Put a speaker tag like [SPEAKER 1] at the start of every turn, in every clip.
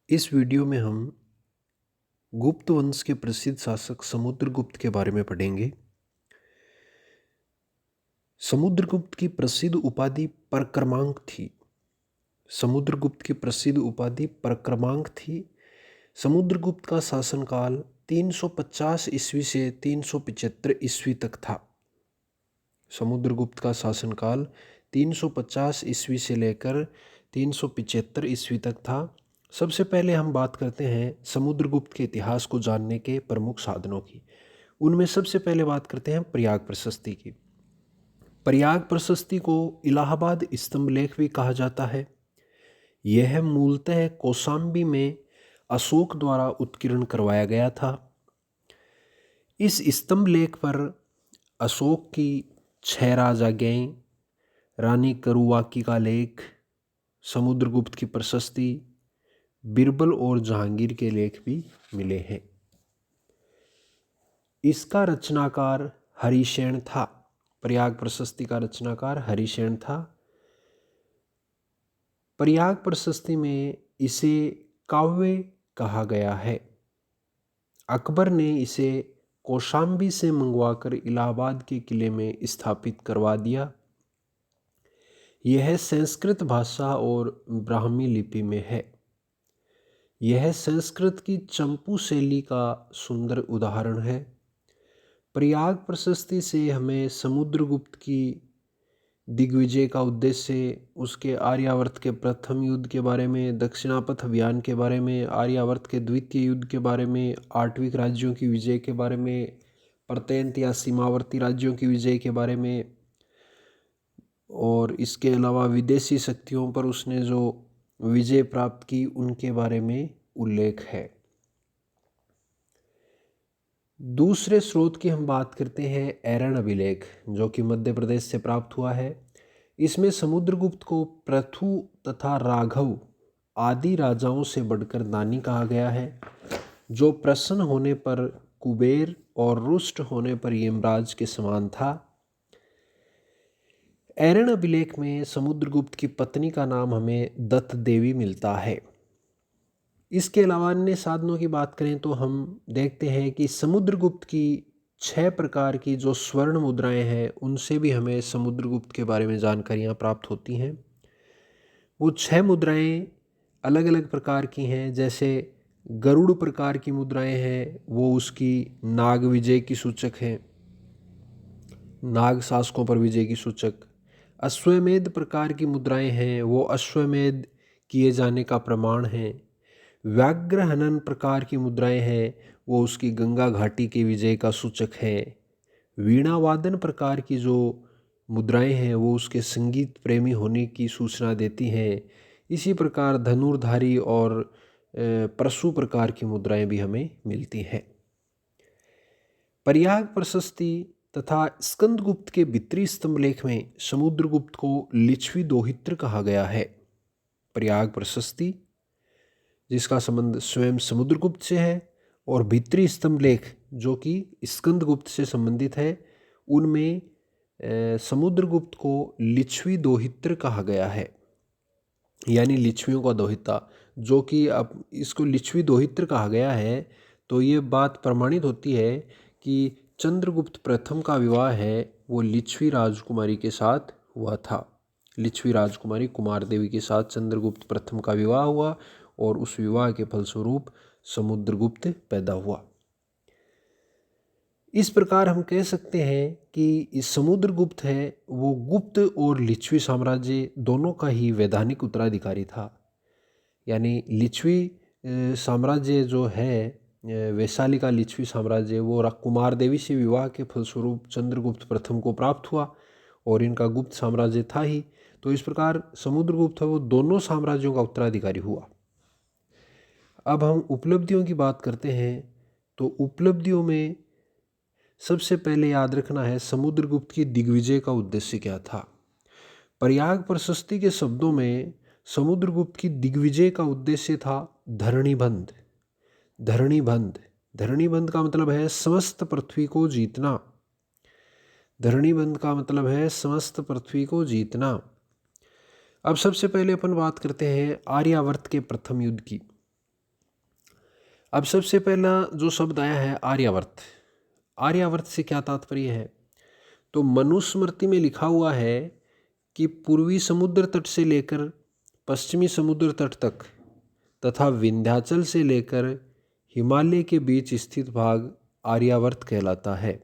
[SPEAKER 1] इस वीडियो में हम गुप्त वंश के प्रसिद्ध शासक समुद्रगुप्त के बारे में पढ़ेंगे। समुद्रगुप्त की प्रसिद्ध उपाधि परक्रमांक थी। समुद्रगुप्त की प्रसिद्ध उपाधि परक्रमांक थी। समुद्रगुप्त का शासनकाल 350 ईस्वी से 375 ईस्वी तक था। समुद्रगुप्त का शासनकाल 350 ईस्वी से लेकर 375 ईस्वी तक था। सबसे पहले हम बात करते हैं समुद्रगुप्त के इतिहास को जानने के प्रमुख साधनों की। उनमें सबसे पहले बात करते हैं प्रयाग प्रशस्ति की। प्रयाग प्रशस्ति को इलाहाबाद स्तंभलेख भी कहा जाता है। यह मूलतः कौशाम्बी में अशोक द्वारा उत्कीर्ण करवाया गया था। इस स्तंभलेख पर अशोक की 6 राजाज्ञाएं, रानी करुवाकी का लेख, समुद्रगुप्त की प्रशस्ति, बीरबल और जहांगीर के लेख भी मिले हैं। इसका रचनाकार हरिसेन था। प्रयाग प्रशस्ति का रचनाकार हरिसेन था। प्रयाग प्रशस्ति में इसे काव्य कहा गया है। अकबर ने इसे कौशाम्बी से मंगवाकर इलाहाबाद के किले में स्थापित करवा दिया। यह संस्कृत भाषा और ब्राह्मी लिपि में है। यह संस्कृत की चंपू शैली का सुंदर उदाहरण है। प्रयाग प्रशस्ति से हमें समुद्रगुप्त की दिग्विजय का उद्देश्य, उसके आर्यावर्त के प्रथम युद्ध के बारे में, दक्षिणापथ अभियान के बारे में, आर्यावर्त के द्वितीय युद्ध के बारे में, आठवीं राज्यों की विजय के बारे में, प्रत्यंत या सीमावर्ती राज्यों की विजय के बारे में, और इसके अलावा विदेशी शक्तियों पर उसने जो विजय प्राप्त की उनके बारे में उल्लेख है। दूसरे स्रोत की हम बात करते हैं ऐरण अभिलेख, जो कि मध्य प्रदेश से प्राप्त हुआ है। इसमें समुद्रगुप्त को पृथु तथा राघव आदि राजाओं से बढ़कर दानी कहा गया है, जो प्रसन्न होने पर कुबेर और रुष्ट होने पर यमराज के समान था। ऐरण अभिलेख में समुद्रगुप्त की पत्नी का नाम हमें दत्त देवी मिलता है। इसके अलावा अन्य साधनों की बात करें तो हम देखते हैं कि समुद्रगुप्त की 6 प्रकार की जो स्वर्ण मुद्राएं हैं उनसे भी हमें समुद्रगुप्त के बारे में जानकारियां प्राप्त होती हैं। वो 6 मुद्राएं अलग अलग प्रकार की हैं। जैसे गरुड़ प्रकार की मुद्राएं हैं, वो उसकी नाग विजय की सूचक है, नाग शासकों पर विजय की सूचक। अश्वमेध प्रकार की मुद्राएं हैं, वो अश्वमेध किए जाने का प्रमाण है। व्याघ्र हनन प्रकार की मुद्राएं हैं, वो उसकी गंगा घाटी के विजय का सूचक है। वीणावादन प्रकार की जो मुद्राएं हैं वो उसके संगीत प्रेमी होने की सूचना देती हैं। इसी प्रकार धनुर्धारी और परशु प्रकार की मुद्राएं भी हमें मिलती हैं। प्रयाग प्रशस्ति तथा स्कंदगुप्त के भित्री स्तंभलेख में समुद्रगुप्त को लिच्छवी दोहित्र कहा गया है। प्रयाग प्रशस्ति जिसका संबंध स्वयं समुद्रगुप्त से है, और भित्री स्तंभलेख जो कि स्कंदगुप्त से संबंधित है, उनमें समुद्रगुप्त को लिच्छवी दोहित्र कहा गया है, यानी लिच्छवियों का दोहिता। जो कि अब इसको लिच्छवी दोहित्र कहा गया है तो ये बात प्रमाणित होती है कि चंद्रगुप्त प्रथम का विवाह है वो लिच्छवी राजकुमारी के साथ हुआ था। लिच्छवी राजकुमारी कुमार देवी के साथ चंद्रगुप्त प्रथम का विवाह हुआ और उस विवाह के फलस्वरूप समुद्रगुप्त पैदा हुआ। इस प्रकार हम कह सकते हैं कि इस समुद्रगुप्त है वो गुप्त और लिच्छवी साम्राज्य दोनों का ही वैधानिक उत्तराधिकारी था। यानी लिच्छवी साम्राज्य जो है, वैशाली का लिच्छवी साम्राज्य, वो कुमार देवी से विवाह के फलस्वरूप चंद्रगुप्त प्रथम को प्राप्त हुआ और इनका गुप्त साम्राज्य था ही। तो इस प्रकार समुद्रगुप्त है वो दोनों साम्राज्यों का उत्तराधिकारी हुआ। अब हम उपलब्धियों की बात करते हैं तो उपलब्धियों में सबसे पहले याद रखना है समुद्रगुप्त की दिग्विजय का उद्देश्य क्या था। प्रयाग प्रशस्ति के शब्दों में समुद्रगुप्त की दिग्विजय का उद्देश्य था धरणीबंध। धरणीबंध धरणीबंध का मतलब है समस्त पृथ्वी को जीतना। धरणीबंध का मतलब है समस्त पृथ्वी को जीतना। अब सबसे पहले अपन बात करते हैं आर्यावर्त के प्रथम युद्ध की। अब सबसे पहला जो शब्द आया है आर्यावर्त। आर्यावर्त से क्या तात्पर्य है? तो मनुस्मृति में लिखा हुआ है कि पूर्वी समुद्र तट से लेकर पश्चिमी समुद्र तट तक तथा विंध्याचल से लेकर हिमालय के बीच स्थित भाग आर्यावर्त कहलाता है।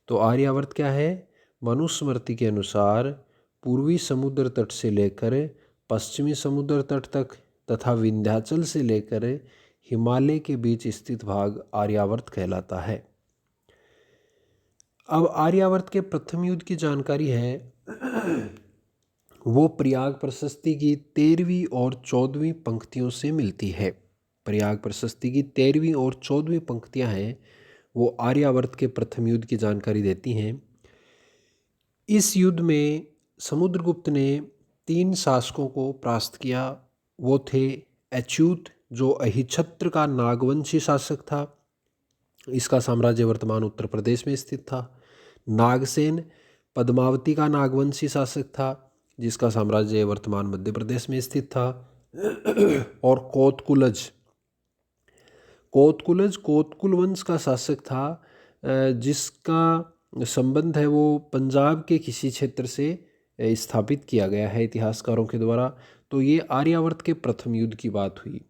[SPEAKER 1] तो आर्यावर्त क्या है? मनुस्मृति के अनुसार पूर्वी समुद्र तट से लेकर पश्चिमी समुद्र तट तक तथा विंध्याचल से लेकर हिमालय के बीच स्थित भाग आर्यावर्त कहलाता है। अब आर्यावर्त के प्रथम युद्ध की जानकारी है वो प्रयाग प्रशस्ति की 13वीं और 14वीं पंक्तियों से मिलती है। प्रयाग प्रशस्ति की 13वीं और 14वीं पंक्तियां हैं वो आर्यावर्त के प्रथम युद्ध की जानकारी देती हैं। इस युद्ध में समुद्रगुप्त ने 3 शासकों को परास्त किया। वो थे अच्युत, जो अहिछत्र का नागवंशी शासक था, इसका साम्राज्य वर्तमान उत्तर प्रदेश में स्थित था। नागसेन, पद्मावती का नागवंशी शासक था, जिसका साम्राज्य वर्तमान मध्य प्रदेश में स्थित था। और कोतकुलज, कोतकुल वंश का शासक था, जिसका संबंध है वो पंजाब के किसी क्षेत्र से स्थापित किया गया है इतिहासकारों के द्वारा। तो ये आर्यावर्त के प्रथम युद्ध की बात हुई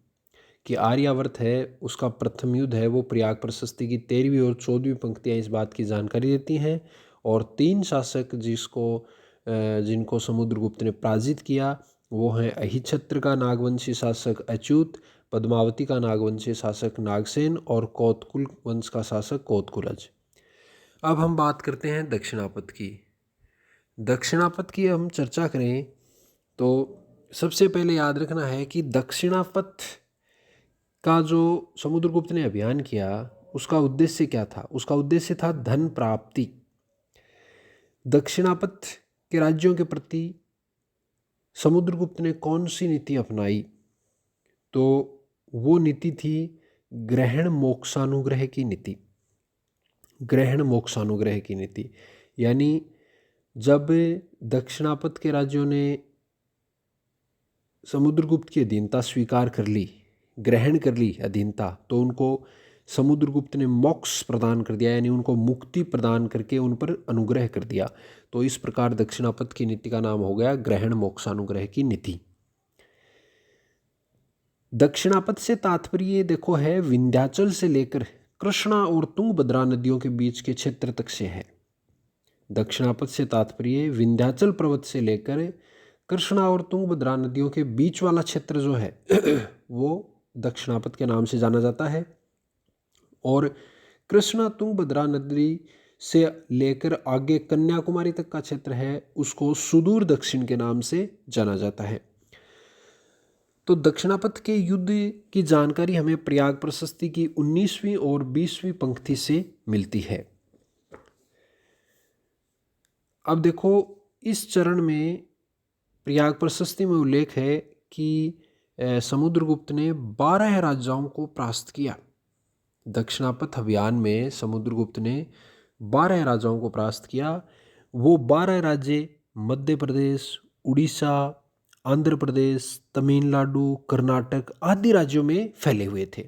[SPEAKER 1] कि आर्यावर्त है उसका प्रथम युद्ध है वो प्रयाग प्रशस्ति की 13वीं और 14वीं पंक्तियां इस बात की जानकारी देती हैं। और 3 शासक जिनको समुद्रगुप्त ने पराजित किया वो हैं अहिछत्र का नागवंशी शासक अच्युत, पद्मावती का नागवंशी शासक नागसेन और कोतकुल वंश का शासक कोतकुलज। अब हम बात करते हैं दक्षिणापथ की। दक्षिणापथ की हम चर्चा करें तो सबसे पहले याद रखना है कि दक्षिणापथ का जो समुद्रगुप्त ने अभियान किया उसका उद्देश्य क्या था? उसका उद्देश्य था धन प्राप्ति। दक्षिणापथ के राज्यों के प्रति समुद्रगुप्त ने कौन सी नीति अपनाई? तो वो नीति थी ग्रहण मोक्षानुग्रह की नीति। ग्रहण मोक्षानुग्रह की नीति यानी जब दक्षिणापथ के राज्यों ने समुद्रगुप्त की अधीनता स्वीकार कर ली, ग्रहण कर ली अधीनता, तो उनको समुद्रगुप्त ने मोक्ष प्रदान कर दिया, यानी उनको मुक्ति प्रदान करके उन पर अनुग्रह कर दिया। तो इस प्रकार दक्षिणापथ की नीति का नाम हो गया ग्रहण मोक्षानुग्रह की नीति। दक्षिणापथ से तात्पर्य देखो है विंध्याचल से लेकर कृष्णा और तुंगभद्रा नदियों के बीच के क्षेत्र तक से है। दक्षिणापथ से तात्पर्य विंध्याचल पर्वत से लेकर कृष्णा और तुंगभद्रा नदियों के बीच वाला क्षेत्र जो है वो दक्षिणापथ के नाम से जाना जाता है। और कृष्णा तुंगभद्रा नदी से लेकर आगे कन्याकुमारी तक का क्षेत्र है उसको सुदूर दक्षिण के नाम से जाना जाता है। तो दक्षिणापथ के युद्ध की जानकारी हमें प्रयाग प्रशस्ति की 19वीं और 20वीं पंक्ति से मिलती है। अब देखो इस चरण में प्रयाग प्रशस्ति में उल्लेख है कि समुद्रगुप्त ने 12 राजाओं को परास्त किया। दक्षिणापथ अभियान में समुद्रगुप्त ने 12 राजाओं को परास्त किया। वो 12 राज्य मध्य प्रदेश, उड़ीसा, आंध्र प्रदेश, तमिलनाडु, कर्नाटक आदि राज्यों में फैले हुए थे।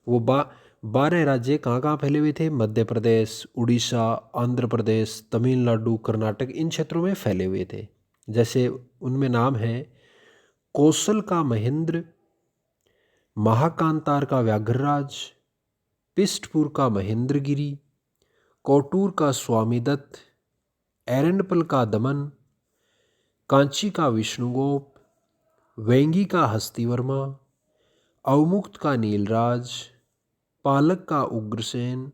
[SPEAKER 1] वो 12 राज्य कहाँ फैले हुए थे? मध्य प्रदेश, उड़ीसा, आंध्र प्रदेश, तमिलनाडु, कर्नाटक इन क्षेत्रों में फैले हुए थे। जैसे उनमें नाम है कौशल का महेंद्र, महाकांतार का व्याघ्रराज, पिष्टपुर का महेंद्रगिरी, कोटूर का स्वामीदत्त, एरंडपल का दमन, कांची का विष्णुगोप, वेंगी का हस्तिवर्मा, अवमुक्त का नीलराज, पालक का उग्रसेन,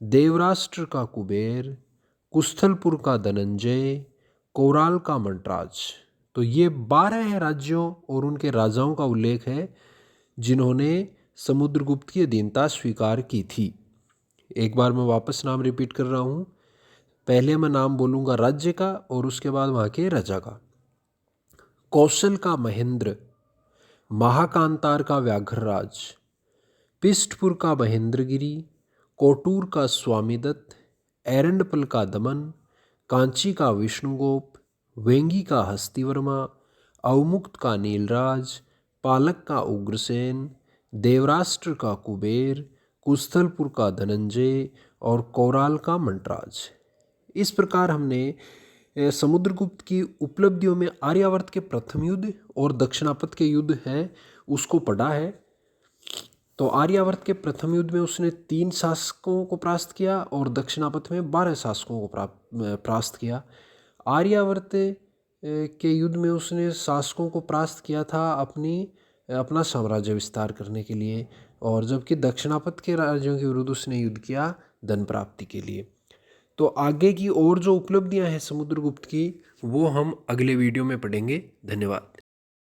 [SPEAKER 1] देवराष्ट्र का कुबेर, कुस्थलपुर का धनंजय, कोराल का मंटराज। तो ये 12 राज्यों और उनके राजाओं का उल्लेख है जिन्होंने समुद्रगुप्त की अधीनता स्वीकार की थी। एक बार मैं वापस नाम रिपीट कर रहा हूँ। पहले मैं नाम बोलूँगा राज्य का और उसके बाद वहाँ के राजा का। कौशल का महेंद्र, महाकांतार का व्याघ्रराज, पिष्टपुर का महेंद्रगिरी, कोटूर का स्वामीदत्त, एरंडपल का दमन, कांची का विष्णुगोप, वेंगी का हस्तिवर्मा, अवमुक्त का नीलराज, पालक का उग्रसेन, देवराष्ट्र का कुबेर, कुस्थलपुर का धनंजय और कोराल का मंटराज। इस प्रकार हमने समुद्रगुप्त की उपलब्धियों में आर्यावर्त के प्रथम युद्ध और दक्षिणापथ के युद्ध हैं उसको पढ़ा है। तो आर्यावर्त के प्रथम युद्ध में उसने 3 शासकों को परास्त किया और दक्षिणापथ में 12 शासकों को परास्त किया। आर्यावर्त के युद्ध में उसने शासकों को परास्त किया था अपना साम्राज्य विस्तार करने के लिए, और जबकि दक्षिणापथ के राज्यों के विरुद्ध उसने युद्ध किया धन प्राप्ति के लिए। तो आगे की और जो उपलब्धियां हैं समुद्रगुप्त की वो हम अगले वीडियो में पढ़ेंगे। धन्यवाद।